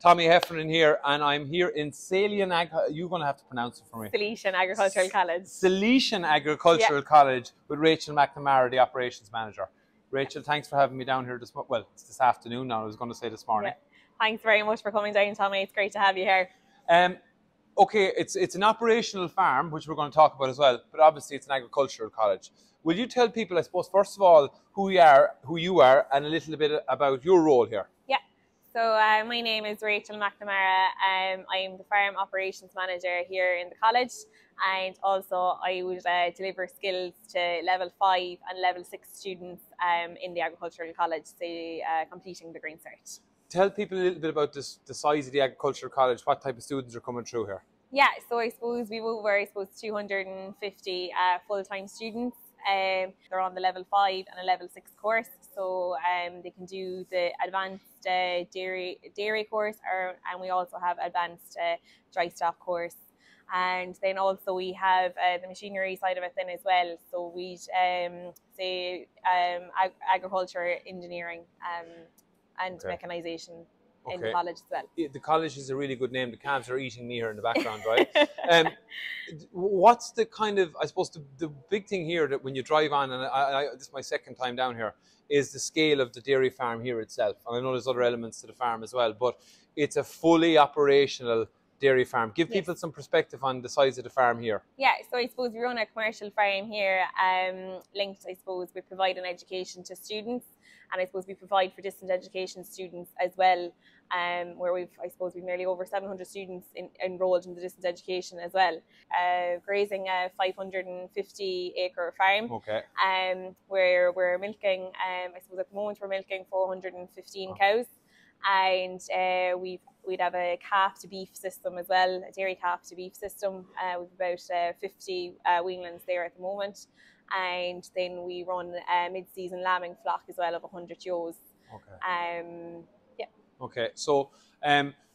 Tommy Heffernan here, and I'm here in you're going to have to pronounce it for me. Salesian Agricultural College. Salesian Agricultural College with Rachel McNamara, the operations manager. Rachel, thanks for having me down here it's this afternoon now, I was going to say this morning. Thanks very much for coming down, Tommy. It's great to have you here. Okay, it's an operational farm, which we're going to talk about as well, but obviously it's an agricultural college. Will you tell people, I suppose, first of all, who you are, and a little bit about your role here? Yeah. So my name is Rachel McNamara. I'm the farm operations manager here in the college, and also I would deliver skills to level 5 and level 6 students in the agricultural college, completing the Green Cert. Tell people a little bit about the size of the agricultural college. What type of students are coming through here? Yeah, so I suppose we've over 250 full-time students. They're on the level 5 and a level 6 course, so they can do the advanced dairy course, and we also have advanced dry stock course. And then also we have the machinery side of it then as well. So we say agriculture, engineering, and mechanisation in the college as well. The college is a really good name. The calves are eating me here in the background, right? What's the kind of, I suppose, the big thing here that when you drive on, and this is my second time down here, is the scale of the dairy farm here itself. And I know there's other elements to the farm as well, but it's a fully operational dairy farm. Give people some perspective on the size of the farm here. Yeah, so I suppose we run a commercial farm here, linked, I suppose, we provide an education to students, and I suppose we provide for distant education students as well, where we've nearly over 700 students enrolled in the distant education as well. Grazing a 550-acre farm, where we're milking, I suppose at the moment we're milking 415 cows, and we'd have a calf to beef system as well, a dairy calf to beef system. We've about 50 weanlings there at the moment. And then we run a mid-season lambing flock as well of 100 ewes. Okay, so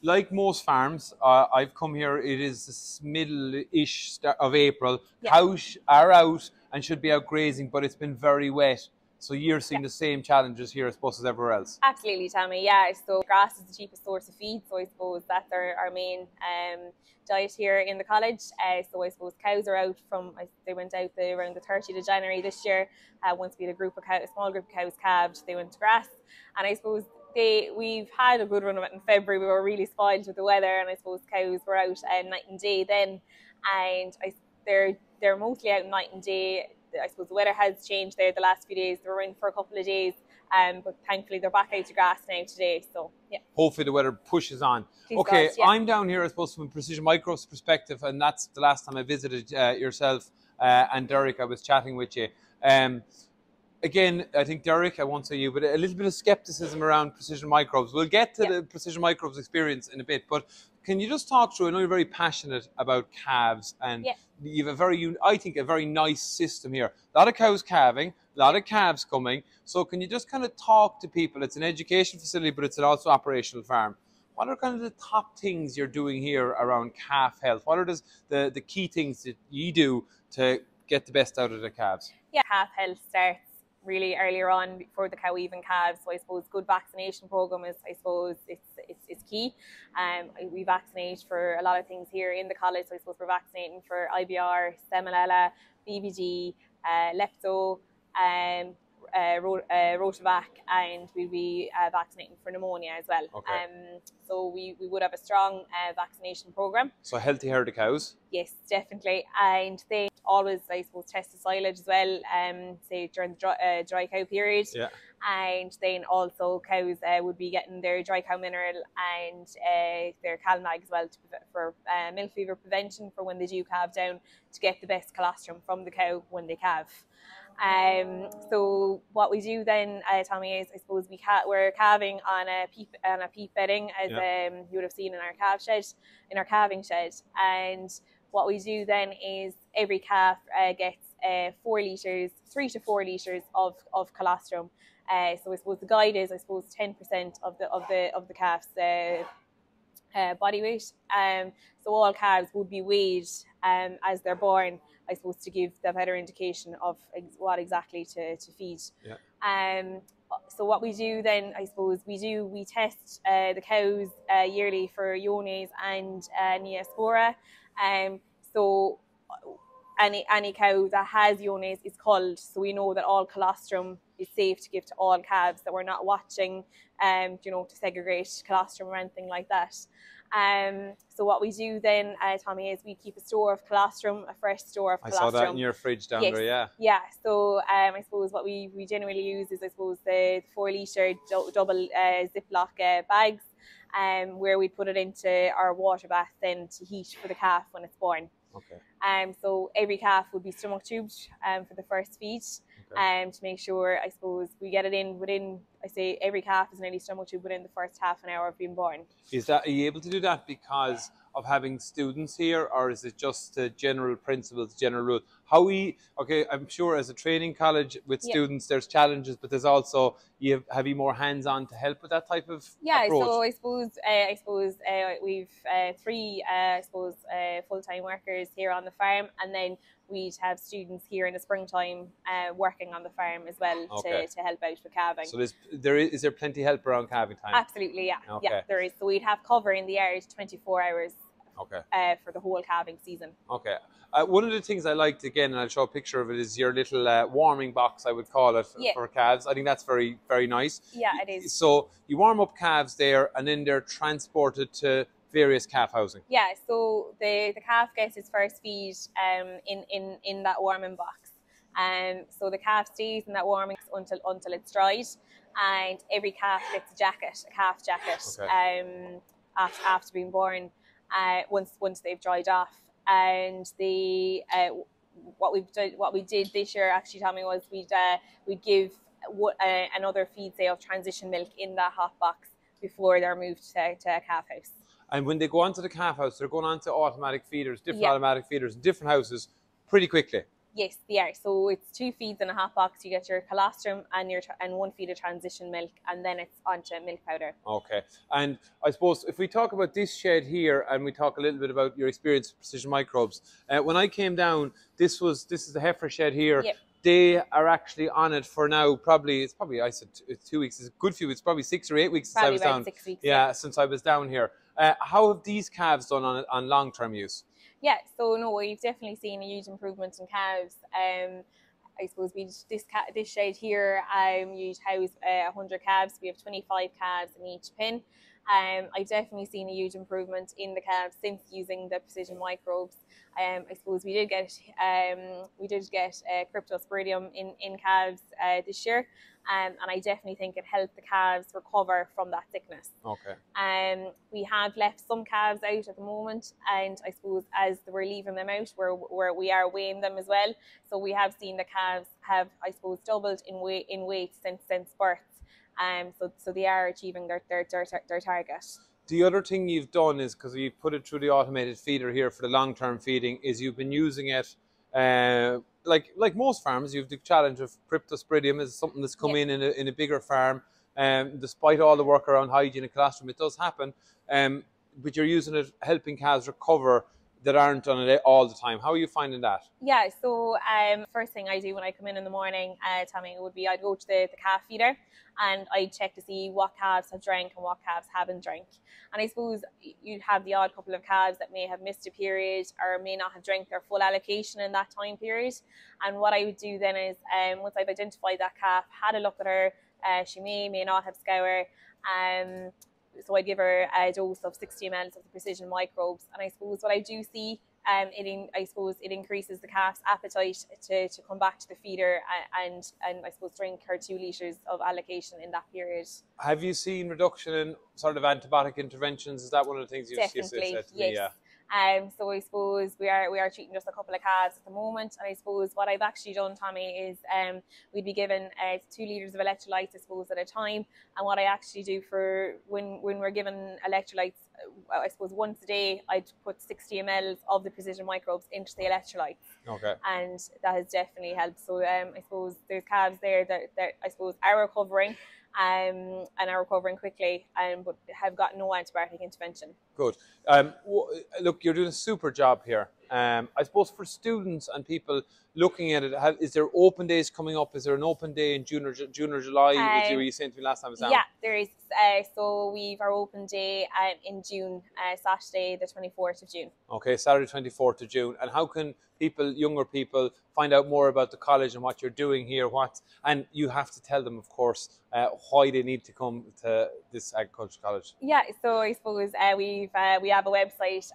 like most farms, I've come here, it is the middle-ish of April. Cows are out and should be out grazing, but it's been very wet. So you're seeing the same challenges here, I suppose, as everywhere else. Absolutely, Tommy. Yeah, so grass is the cheapest source of feed, so I suppose that's our main diet here in the college. So I suppose cows are out they went out around the 30th of January this year. Once we had a small group of cows calved, they went to grass. And I suppose we've had a good run of it in February. We were really spoiled with the weather, and I suppose cows were out night and day then. And they're mostly out night and day. I suppose the weather has changed there the last few days. They were in for a couple of days, but thankfully they're back out to grass now today. So yeah. Hopefully the weather pushes on. Please God, yeah. I'm down here, I suppose, from a Precision Microbes perspective, and that's the last time I visited yourself and Derek. I was chatting with you. Again, I think Derek, I won't say you, but a little bit of skepticism around Precision Microbes. We'll get to the Precision Microbes experience in a bit, but can you just talk through, I know you're very passionate about calves, and you have I think a very nice system here. A lot of cows calving, a lot of calves coming. So can you just kind of talk to people? It's an education facility, but it's also operational farm. What are kind of the top things you're doing here around calf health? What are the key things that you do to get the best out of the calves? Yeah, calf health starts really earlier on before the cow even calves. So I suppose good vaccination program is, I suppose, it's key. We vaccinate for a lot of things here in the college. So I suppose we're vaccinating for IBR, Salmonella, BBD, Lepto, Rotavac, and we'll be vaccinating for pneumonia as well. So we would have a strong vaccination program. So healthy herd of cows? Yes, definitely. And they always, I suppose, test the silage as well, say during the dry cow period. And then also cows would be getting their dry cow mineral and their CalMag as well for milk fever prevention for when they do calve down, to get the best colostrum from the cow when they calve. So what we do then, Tommy, is I suppose we're calving on a peat bedding, as you would have seen in our calving shed. And what we do then is every calf gets 3 to 4 litres of colostrum. So I suppose the guide is 10% of the calf's body weight. So all calves would be weighed as they're born, to give the better indication of what exactly to feed. So what we do then, I suppose, we test the cows yearly for Iones and Neospora. So any cow that has Iones is culled, so we know that all colostrum is safe to give to all calves, that we're not watching, to segregate colostrum or anything like that. So what we do then, Tommy, is we keep a store of colostrum, a fresh store of colostrum. I saw that in your fridge down there, yeah. Yeah, so I suppose what we generally use is, I suppose, the 4-litre double Ziploc bags, where we put it into our water bath then to heat for the calf when it's born. Okay. So every calf would be stomach tubed for the first feed, to make sure, I suppose, we get it in within, I say every calf is nearly stomach tube within the first half an hour of being born. Are you able to do that because of having students here, or is it just the general principles, general rule? I'm sure as a training college with students, there's challenges, but there's also, have you more hands-on to help with that type of approach? So I suppose we've 3 full-time workers here on the farm, and then we'd have students here in the springtime working on the farm as well to help out with calving. So is there plenty of help around calving time? Absolutely, yeah. Okay. Yeah, there is. So we'd have cover in the yard 24 hours for the whole calving season. Okay. One of the things I liked, again, and I'll show a picture of it, is your little warming box, I would call it, for calves. I think that's very, very nice. Yeah, it is. So you warm up calves there, and then they're transported to various calf housing. Yeah, so the calf gets its first feed in that warming box. So the calf stays in that warming box until it's dried, and every calf gets a calf jacket, after being born, once they've dried off. And what we did this year, actually, Tommy, was we'd give another feed, say, of transition milk in that hot box before they're moved to a calf house. And when they go onto the calf house, they're going onto automatic feeders, different automatic feeders in different houses pretty quickly. Yes, they are. So it's 2 feeds in a hot box. You get your colostrum and 1 feed of transition milk, and then it's onto milk powder. Okay. And I suppose if we talk about this shed here, and we talk a little bit about your experience with Precision Microbes, when I came down, this is the heifer shed here. Yep. They are actually on it for now. It's probably I said 2 weeks. It's a good few weeks. Probably 6 or 8 weeks since I was down. 6 weeks. Yeah, since I was down here. How have these calves done on long-term use? Yeah, so no, we've definitely seen a huge improvement in calves. I suppose this shed here, you'd house 100 calves. We have 25 calves in each pen. I've definitely seen a huge improvement in the calves since using the Precision Microbes. I suppose we did get Cryptosporidium in calves this year, and I definitely think it helped the calves recover from that sickness. Okay. We have left some calves out at the moment, and I suppose as we're leaving them out, we are weighing them as well. So we have seen the calves have, I suppose, doubled in weight since birth. So they are achieving their target. The other thing you've done is, because you've put it through the automated feeder here for the long-term feeding, is you've been using it, like most farms, you've the challenge of Cryptosporidium is something that's come in a bigger farm. Despite all the work around hygiene and colostrum, it does happen. But you're using it, helping calves recover that aren't on it all the time. How are you finding that? Yeah, so first thing I do when I come in the morning, Tommy, would be I'd go to the calf feeder and I'd check to see what calves have drank and what calves haven't drank. And I suppose you'd have the odd couple of calves that may have missed a period or may not have drank their full allocation in that time period. And what I would do then is, once I've identified that calf, had a look at her, she may not have scour, so I'd give her a dose of 60 ml of the Precision Microbes. And I suppose what I do see, it increases the calf's appetite to come back to the feeder and I suppose drink her 2 litres of allocation in that period. Have you seen reduction in sort of antibiotic interventions? Is that one of the things you've said to me? Yes. So I suppose we are treating just a couple of calves at the moment, and I suppose what I've actually done, Tommy, is we'd be given 2 litres of electrolytes, I suppose, at a time. And what I actually do for when we're given electrolytes, I suppose once a day, I'd put 60 ml of the Precision Microbes into the electrolytes. Okay. And that has definitely helped. So I suppose there's calves there that I suppose are recovering. And are recovering quickly, but have got no antibiotic intervention. Good. Look, you're doing a super job here. I suppose for students and people looking at it, is there open days coming up? Is there an open day in June or July? Were you saying to me last time I was down? Yeah, there is. So we've our open day in June, Saturday the 24th of June. Okay, Saturday 24th of June. And how can people, younger people, find out more about the college and what you're doing here? And you have to tell them, of course, why they need to come to this agricultural college. Yeah, so I suppose we have a website,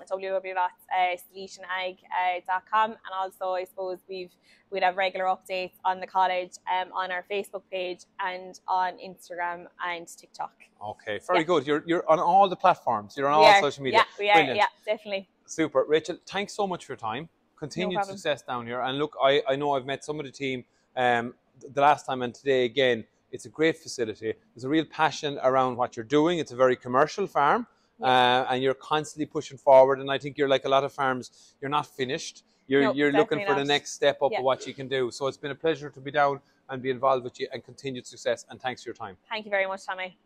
www.salesianag.com, and also I suppose we'd have regular updates on the college on our Facebook page and on Instagram and TikTok. Okay, very good. You're on all the platforms. You're on all social media. Yeah, we are. Brilliant. Yeah, definitely. Super. Rachel, thanks so much for your time. Continued success down here. And look, I know I've met some of the team the last time and today again. It's a great facility. There's a real passion around what you're doing. It's a very commercial farm, and you're constantly pushing forward. And I think you're like a lot of farms, you're not finished. You're looking for the next step up of what you can do. So it's been a pleasure to be down and be involved with you, and continued success. And thanks for your time. Thank you very much, Tommy.